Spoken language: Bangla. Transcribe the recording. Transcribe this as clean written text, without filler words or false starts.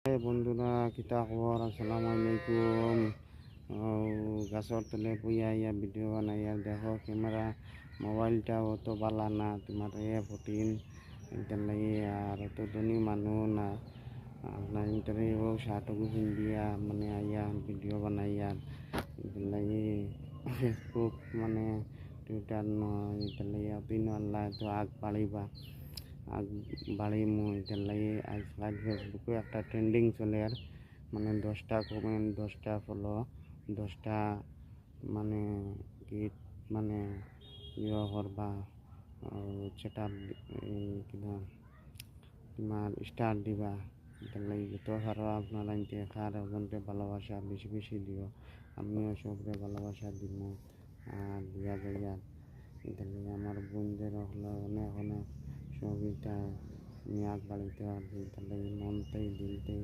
বন্ধুরা কিতা খবর আসসালামু আলাইকুম। গাছর তলে পুইয়া ইয়া ভিডিও বানাইয়া দেখো ক্যামেরা মোবাইলটা অত বালা না তোমার ফোটিন এটার লাগে আর অত ধনী মানুষ না আপনার ইন্টারভিউ শার্টকু পিন্ধিয়া মানে আইয়া ভিডিও বানাইয়া এটার লাগে ফেসবুক মানে টুইটার নয় এটার লাগে অতিন আল্লাহ তো আগ বাড়িবা আগ বাড়ি এটার লাগে আজকাল ফেসবুকে একটা ট্রেন্ডিং চলে আর মানে 10টা কমেন্ট 10টা ফলো 10টা মানে গিট মানে ইয়ে করবা সেটা কিনা তোমার স্টার দিবা এটার লাগে যত হারো আপনারা ইনতে খার ওজনকে ভালোবাসা বেশি বেশি দিও আমিও সবরে ভালোবাসা দিব আর দিয়া যাইয়া এটার লাগে আমার বোনদের হলো অনেক অনেক সহযোগিতা নিয়ে আগ বাড়িতে পারবে এটার লাগে মনতেই দিলতেই